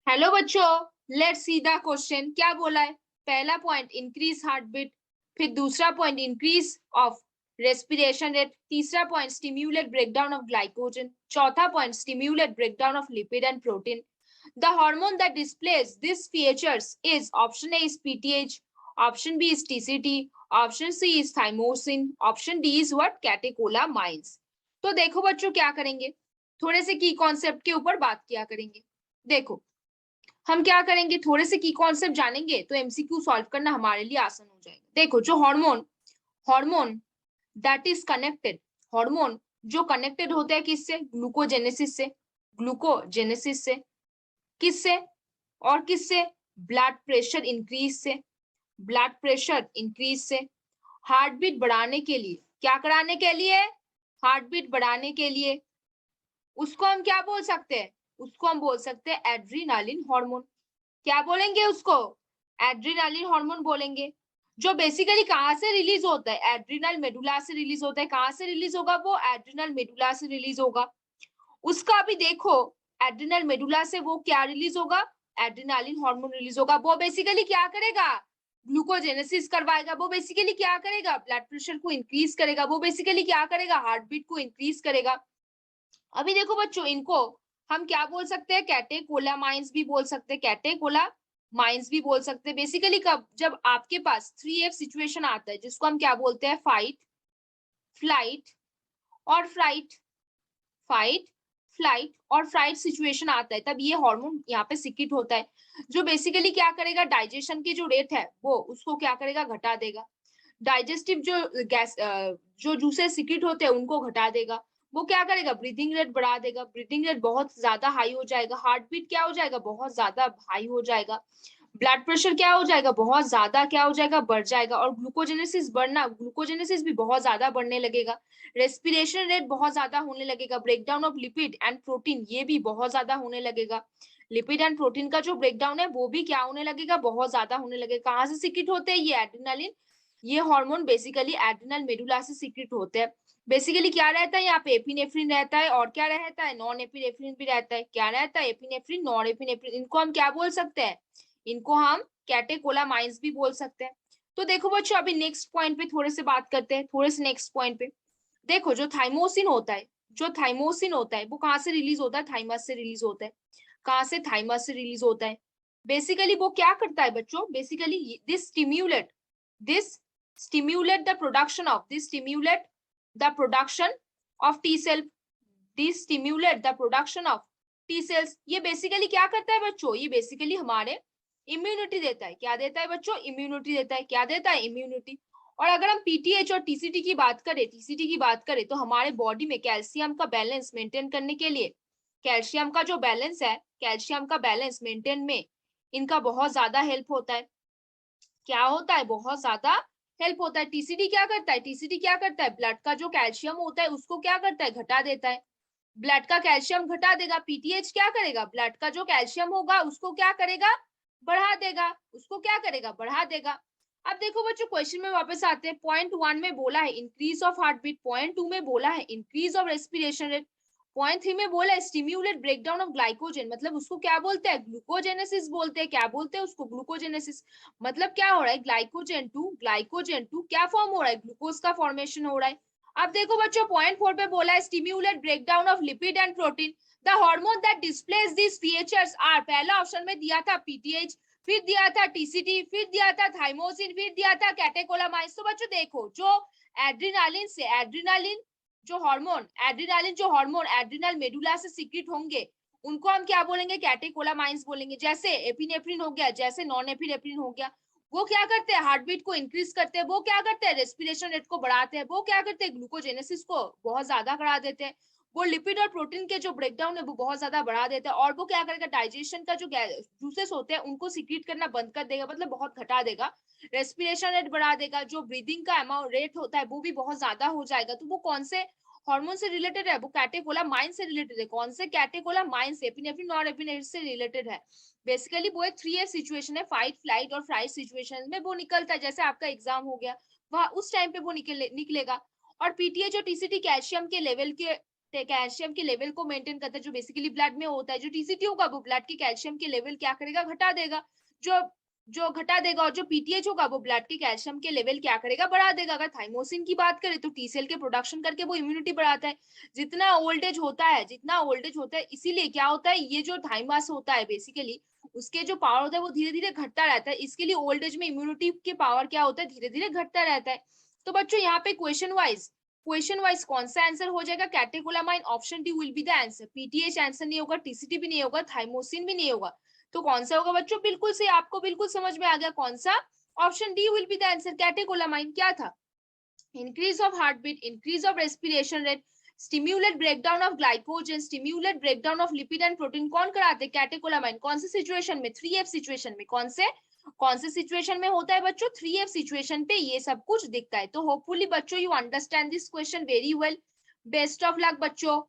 Hello बच्चों, let's see the question. क्या बोला है? पहला पॉइंट इंक्रीज हार्ट बीट, फिर दूसरा point increase of respiration rate, तीसरा point stimulate breakdown of glycogen, चौथा point stimulate breakdown of lipid and protein. The hormone that displays these features is option A is PTH, option B is TCT, option C is thymosin, option D is what? catecholamines. तो देखो बच्चों, क्या करेंगे, थोड़े से की concept के ऊपर बात किया करेंगे. देखो, हम क्या करेंगे, थोड़े से की कॉन्सेप्ट जानेंगे तो एमसीक्यू सॉल्व करना हमारे लिए आसान हो जाएगा. देखो, जो hormone hormone that is connected, hormone जो कनेक्टेड होता है किससे? ग्लूकोजेनेसिस से. ग्लूकोजेनेसिस से किससे और किससे? ब्लड प्रेशर इंक्रीज से. ब्लड प्रेशर इंक्रीज से हार्ट बीट बढ़ाने के लिए, क्या कराने के लिए? हार्ट बीट बढ़ाने के लिए. उसको हम क्या बोल सकते हैं? उसको हम बोल सकते हैं एड्रीनालिन हार्मोन. क्या बोलेंगे उसको? एड्रीनालिन हार्मोन बोलेंगे. जो बेसिकली कहाँ से रिलीज होता है? एड्रिनल मेडुला से रिलीज होता है. कहाँ से रिलीज होगा वो? एड्रिनल मेडुला से रिलीज होगा. उसका अभी देखो, एड्रिनल मेडुला से वो क्या रिलीज होगा? एड्रिनालिन हार्मोन रिलीज होगा. वो बेसिकली क्या करेगा? ग्लूकोजेनेसिस करवाएगा. वो बेसिकली क्या करेगा? ब्लड प्रेशर को इंक्रीज करेगा. वो बेसिकली क्या करेगा? हार्ट बीट को इंक्रीज करेगा. अभी देखो बच्चों, इनको हम क्या बोल सकते हैं? कैटेकोलामाइंस भी बोल सकते हैं. कैटेकोलामाइंस भी बोल सकते हैं. बेसिकली कब? जब आपके पास 3F सिचुएशन आता है, जिसको हम क्या बोलते हैं? फाइट, फ्लाइट और फ्राइट. फाइट, फ्लाइट और फ्राइट सिचुएशन आता है, तब ये हार्मोन यहाँ पे सिक्रिट होता है, जो बेसिकली क्या करेगा? डाइजेशन की जो रेट है वो उसको क्या करेगा? घटा देगा. डाइजेस्टिव जो गैस जो जूसेस सिक्रिट होते हैं उनको घटा देगा. वो क्या करेगा? ब्रीदिंग रेट बढ़ा देगा. ब्रीदिंग रेट बहुत ज्यादा हाई हो जाएगा. हार्ट बीट क्या हो जाएगा? बहुत ज्यादा हाई हो जाएगा. ब्लड प्रेशर क्या हो जाएगा? बहुत ज्यादा क्या हो जाएगा? बढ़ जाएगा. और ग्लूकोजेनेसिस भी बहुत ज्यादा बढ़ने लगेगा. रेस्पिरेशन रेट बहुत ज्यादा होने लगेगा. Breakdown of lipid and protein, ये भी बहुत ज्यादा होने लगेगा. लिपिड एंड प्रोटीन का जो ब्रेकडाउन है वो भी क्या होने लगेगा? बहुत ज्यादा होने लगेगा. कहाँ से सिक्रिट होते हैं ये एड्रेनालिन? ये हार्मोन बेसिकली एड्रिनल मेडुला से सीक्रेट होते हैं. बेसिकली क्या रहता है यहाँ पे? एपिनेफ्रिन रहता है. और क्या रहता है? नॉन एपिनेफ्रिन भी रहता है. क्या रहता है? Epinephrine, non epinephrine. इनको हम क्या बोल सकते हैं? इनको हम कैटेकोलामाइंस भी बोल सकते हैं. तो देखो बच्चों, अभी नेक्स्ट पॉइंट पे थोड़े से बात करते हैं. थोड़े से नेक्स्ट पॉइंट पे देखो, जो थाइमोसिन होता है, जो थाइमोसिन होता है वो कहाँ से रिलीज होता है? थाइमस से रिलीज होता है. कहाँ से? थाइमस से रिलीज होता है. बेसिकली वो क्या करता है बच्चों? Basically this stimulate the production of this stimulate the production of T cell. This stimulate the production of T cells. ये बेसिकली क्या करता है बच्चों? ये बेसिकली हमारे इम्यूनिटी देता है. क्या देता है बच्चों? इम्यूनिटी देता है. क्या देता है? इम्यूनिटी. और अगर हम पीटीएच और टीसीटी की बात करें तो हमारे बॉडी में कैल्शियम का बैलेंस मेंटेन करने के लिए, कैल्शियम का जो बैलेंस है, कैल्शियम का बैलेंस मेंटेन में इनका बहुत ज्यादा हेल्प होता है. क्या होता है? बहुत ज्यादा हेल्प होता है. टीसीटी क्या करता है? टीसीटी क्या करता है? ब्लड का जो कैल्शियम होता है उसको क्या करता है? घटा देता है. ब्लड का कैल्शियम घटा देगा. पीटीएच क्या करेगा? ब्लड का जो कैल्शियम होगा उसको क्या करेगा? बढ़ा देगा. उसको क्या करेगा? बढ़ा देगा. अब देखो बच्चों, क्वेश्चन में वापस आते हैं. पॉइंट 1 में बोला है increase of heart beat. Point 2 में बोला है increase of respiration rate. Point 3 में बोला है स्टिम्युलेट ब्रेकडाउन ऑफ ग्लाइकोजन. मतलब उसको क्या बोलते हैं? ग्लूकोजेनेसिस बोलते हैं. क्या बोलते हैं उसको? ग्लूकोजेनेसिस. मतलब क्या हो रहा है? ग्लाइकोजन टू क्या फॉर्म हो रहा है? ग्लूकोज का फॉर्मेशन हो रहा है. अब देखो बच्चों, पॉइंट 4 पे बोला है stimulate breakdown of lipid and protein. The hormone that displace this features are, पहला ऑप्शन में दिया था पीटीएच, फिर दिया था टीसीटी, फिर दिया था थाइमोसिन, फिर दिया था कैटेकोलामाइंस. तो बच्चों देखो, जो एड्रिनालिन जो हार्मोन एड्रिनल मेडुला से सीक्रेट होंगे उनको हम क्या बोलेंगे? कैटेकोलामाइंस बोलेंगे. जैसे एपिनेफ्रिन हो गया, जैसे नॉन एपिनेफ्रिन हो गया, वो क्या करते हैं? हार्ट बीट को इंक्रीज करते हैं. वो क्या करते हैं? रेस्पिरेशन रेट को बढ़ाते हैं. वो क्या करते हैं? ग्लूकोजेनेसिस को बहुत ज्यादा करा देते हैं. वो लिपिड और प्रोटीन के जो ब्रेकडाउन है वो बहुत ज्यादा बढ़ा देता है. और वो क्या करेगा? डाइजेशन का जो जूसेस होते हैं उनको सीक्रेट करना बंद कर देगा, मतलब बहुत घटा देगा. रेस्पिरेशन रेट बढ़ा देगा. जो ब्रीदिंग का अमाउंट रेट होता है वो भी बहुत ज्यादा हो जाएगा. तो वो कौन से हार्मोन से रिलेटेड है? वो कैटेकोलामाइन से रिलेटेड है. कौन से? कैटेकोलामाइन से. एपिनेफ्रिन और एपिनेफ्रिन से रिलेटेड है. बेसिकली वो एक 3F सिचुएशन है. फाइट, फ्लाइट और फ्राइट सिचुएशन में वो निकलता है. जैसे आपका एग्जाम हो गया वहां उस टाइम पे वो निकलेगा. और पीटीएच और टीसीटी कैल्शियम के लेवल के कैल्शियम के लेवल को मेंटेन करता है, जो बेसिकली ब्लड में होता है। जो टीसीटी होगा वो ब्लड के कैल्शियम के लेवल क्या करेगा, घटा देगा। जो जो घटा देगा, और जो पीटीएच होगा वो ब्लड के कैल्शियम के लेवल क्या करेगा, बढ़ा देगा। अगर थाइमोसिन की बात करें तो टी सेल के प्रोडक्शन करके वो इम्यूनिटी बढ़ाता है। जितना ओल्ड एज होता है, इसीलिए क्या होता है, ये जो थाइमस होता है बेसिकली उसके जो पावर होता है वो धीरे धीरे घटता रहता है। इसके लिए ओल्ड एज में इम्यूनिटी के पावर क्या होता है, धीरे धीरे घटता रहता है। तो बच्चों यहाँ पे क्वेश्चन वाइज कौन सा आंसर हो जाएगा, catecholamine, option D will be the answer. PTH answer नहीं होगा, टीसीटी भी नहीं होगा, थाइमोसिन भी नहीं होगा। तो कौन सा होगा बच्चों, बिल्कुल से आपको बिल्कुल समझ में आ गया कौन सा, option D will be the answer. Catecholamine क्या था, increase of heart beat, increase of respiration rate, stimulate breakdown of glycogen, stimulate breakdown of lipid and protein. कौन कराते, कैटेकोलामाइन। कौन से सिचुएशन में, 3F सिचुएशन में। कौन से सिचुएशन में होता है बच्चों, 3F सिचुएशन पे ये सब कुछ दिखता है। तो होपफुली बच्चों you understand this question very well. Best of luck बच्चों।